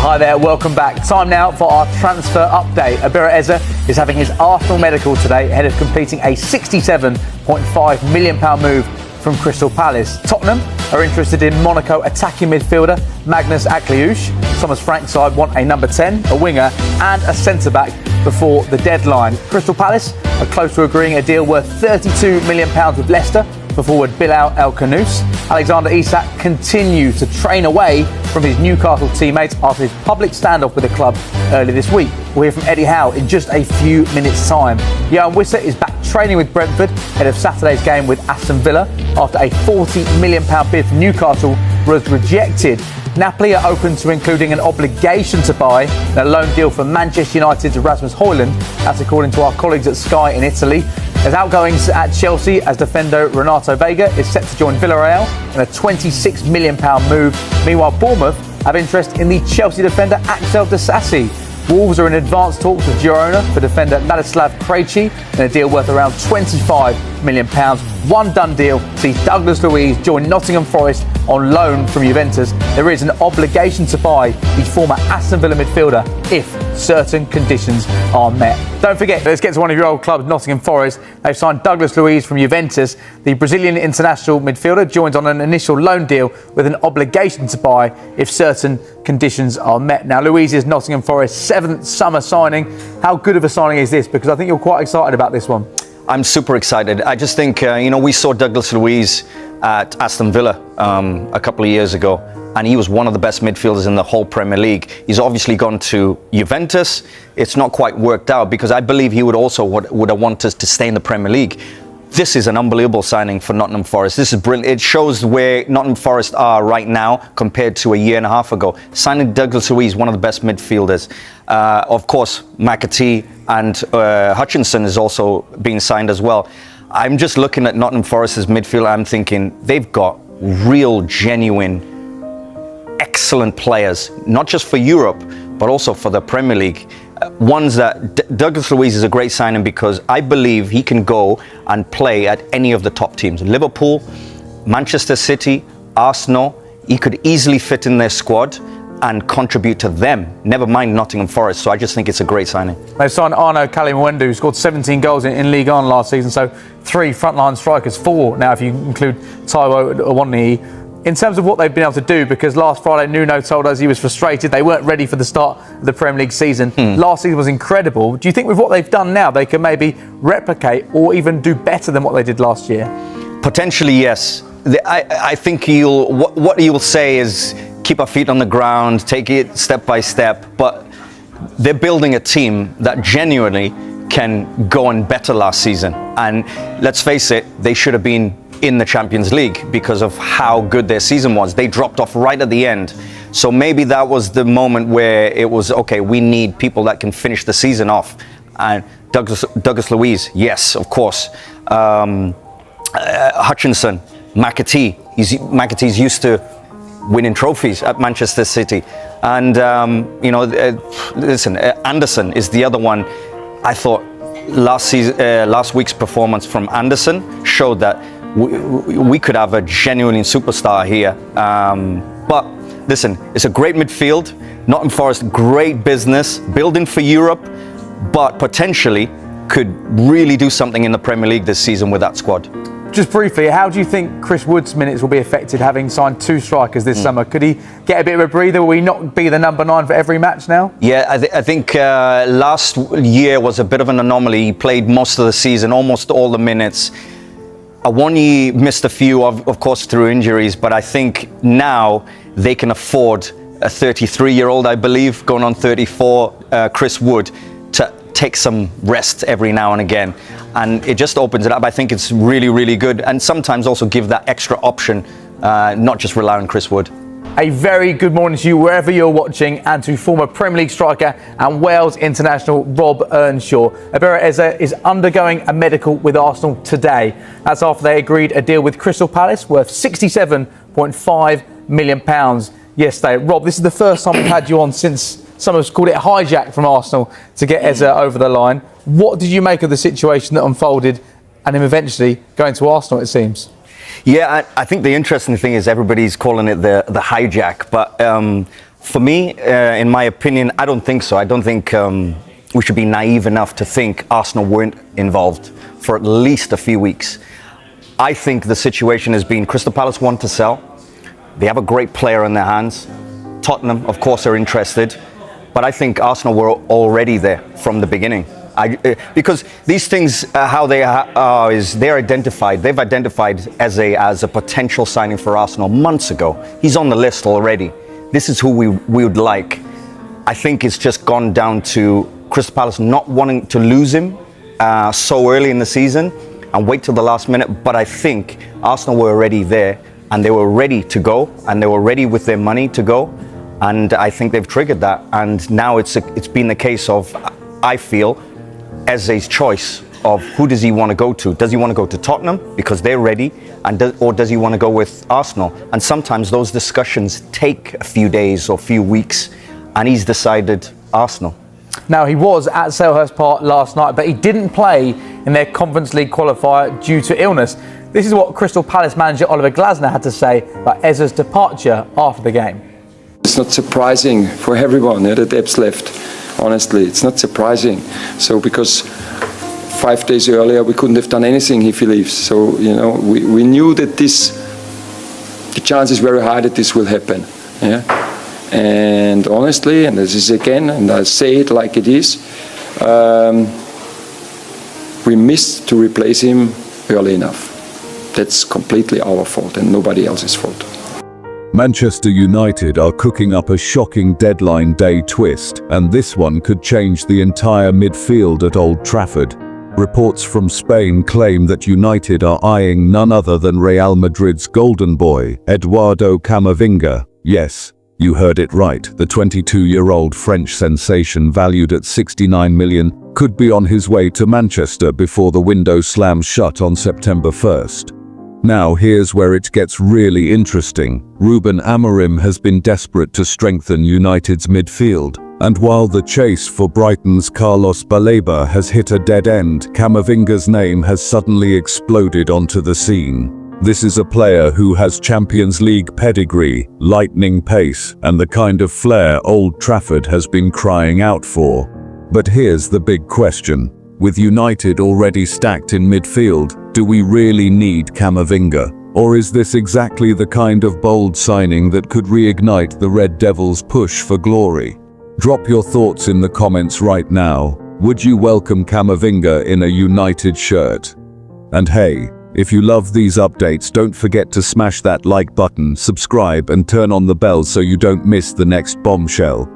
Hi there, welcome back. Time now for our transfer update. Eberechi Eze is having his Arsenal medical today ahead of completing a £67.5 million move from Crystal Palace. Tottenham are interested in Monaco attacking midfielder Magnus Akliouche. Thomas Frank's side want a number 10, a winger and a centre-back before the deadline. Crystal Palace are close to agreeing a deal worth £32 million with Leicester for forward Bilal El-Khanous. Alexander Isak continues to train away from his Newcastle teammates after his public standoff with the club earlier this week. We'll hear from Eddie Howe in just a few minutes' time. Lyon is back training with Brentford ahead of Saturday's game with Aston Villa after a £40 million bid from Newcastle was rejected. Napoli are open to including an obligation to buy and a loan deal for Manchester United's Rasmus Højlund. That's according to our colleagues at Sky in Italy. There's outgoings at Chelsea as defender Renato Vega is set to join Villarreal in a £26 million move. Meanwhile, Bournemouth have interest in the Chelsea defender Axel Disasi. Wolves are in advanced talks with Girona for defender Ladislav Krejci in a deal worth around £25 million. One done deal sees Douglas Luiz join Nottingham Forest on loan from Juventus. There is an obligation to buy the former Aston Villa midfielder if certain conditions are met. Don't forget, let's get to one of your old clubs, Nottingham Forest. They've signed Douglas Luiz from Juventus. The Brazilian international midfielder joins on an initial loan deal with an obligation to buy if certain conditions are met. Now, Luiz is Nottingham Forest's seventh summer signing. How good of a signing is this? Because I think you're quite excited about this one. I'm super excited. I just think, we saw Douglas Luiz at Aston Villa a couple of years ago, and he was one of the best midfielders in the whole Premier League. He's obviously gone to Juventus. It's not quite worked out because I believe he would have wanted to stay in the Premier League. This is an unbelievable signing for Nottingham Forest. This is brilliant. It shows where Nottingham Forest are right now compared to a year and a half ago. Signing Douglas Luiz, one of the best midfielders. Of course, McAtee and Hutchinson is also being signed as well. I'm just looking at Nottingham Forest's midfield. I'm thinking they've got real, genuine, excellent players, not just for Europe, but also for the Premier League. Ones that Douglas Luiz is a great signing because I believe he can go and play at any of the top teams. Liverpool, Manchester City, Arsenal. He could easily fit in their squad and contribute to them, never mind Nottingham Forest. So I just think it's a great signing. They signed Arnaud Kalimuendu, who scored 17 goals in Ligue 1 last season, so 3 frontline strikers, 4 now if you include Taiwo Awoniyi. In terms of what they've been able to do, because last Friday Nuno told us he was frustrated, they weren't ready for the start of the Premier League season. Last season was incredible. Do you think with what they've done now, they can maybe replicate or even do better than what they did last year? Potentially, yes. I think what you'll say is keep our feet on the ground, take it step by step, but they're building a team that genuinely can go and better last season. And let's face it, they should have been in the Champions League because of how good their season was. They dropped off right at the end. So maybe that was the moment where it was, okay, we need people that can finish the season off. And Douglas Luiz, yes, of course. Hutchinson, McAtee's used to winning trophies at Manchester City. And, Anderson is the other one. I thought last week's performance from Anderson showed that we could have a genuine superstar here. But listen, it's a great midfield. Nottingham Forest, great business, building for Europe, but potentially could really do something in the Premier League this season with that squad. Just briefly, how do you think Chris Wood's minutes will be affected having signed 2 strikers this summer? Could he get a bit of a breather? Will he not be the number 9 for every match now? Yeah, I think last year was a bit of an anomaly. He played most of the season, almost all the minutes. Awoniyi missed a few, of course, through injuries, but I think now they can afford a 33-year-old, I believe, going on 34, Chris Wood, to take some rest every now and again. And it just opens it up. I think it's really, really good. And sometimes also give that extra option, not just rely on Chris Wood. A very good morning to you wherever you're watching, and to former Premier League striker and Wales international Rob Earnshaw. Eberechi Eze is undergoing a medical with Arsenal today. That's after they agreed a deal with Crystal Palace worth £67.5 million yesterday. Rob, this is the first time we've had you on since some have called it a hijack from Arsenal to get Eze over the line. What did you make of the situation that unfolded and him eventually going to Arsenal, it seems? Yeah, I think the interesting thing is everybody's calling it the hijack, but For me, in my opinion, I don't think so. I don't think we should be naive enough to think Arsenal weren't involved for at least a few weeks. I think the situation has been Crystal Palace want to sell. They have a great player in their hands. Tottenham, of course, are interested. But I think Arsenal were already there from the beginning. Because these things, how they are, is they're identified. They've identified Eze as a potential signing for Arsenal months ago. He's on the list already. This is who we would like. I think it's just gone down to Crystal Palace not wanting to lose him so early in the season and wait till the last minute. But I think Arsenal were already there and they were ready to go and they were ready with their money to go. And I think they've triggered that. And now it's been the case of, I feel, Eze's choice of who does he want to go to. Does he want to go to Tottenham because they're ready, or does he want to go with Arsenal? And sometimes those discussions take a few days or a few weeks, and he's decided Arsenal. Now, he was at Selhurst Park last night, but he didn't play in their Conference League qualifier due to illness. This is what Crystal Palace manager Oliver Glasner had to say about Eze's departure after the game. It's not surprising for everyone that Ebbs left. Honestly, it's not surprising. So because 5 days earlier we couldn't have done anything if he leaves. So we knew that the chance is very high that this will happen. Yeah. And honestly, and this is again, and I say it like it is, we missed to replace him early enough. That's completely our fault and nobody else's fault. Manchester United are cooking up a shocking deadline day twist, and this one could change the entire midfield at Old Trafford. Reports from Spain claim that United are eyeing none other than Real Madrid's golden boy, Eduardo Camavinga. Yes, you heard it right. The 22-year-old French sensation, valued at 69 million, could be on his way to Manchester before the window slams shut on September 1st. Now here's where it gets really interesting. Ruben Amorim has been desperate to strengthen United's midfield, and while the chase for Brighton's Carlos Baleba has hit a dead end, Camavinga's name has suddenly exploded onto the scene. This is a player who has Champions League pedigree, lightning pace, and the kind of flair Old Trafford has been crying out for. But here's the big question. With United already stacked in midfield, do we really need Camavinga? Or is this exactly the kind of bold signing that could reignite the Red Devils' push for glory? Drop your thoughts in the comments right now. Would you welcome Camavinga in a United shirt? And hey, if you love these updates, don't forget to smash that like button, subscribe, and turn on the bell so you don't miss the next bombshell.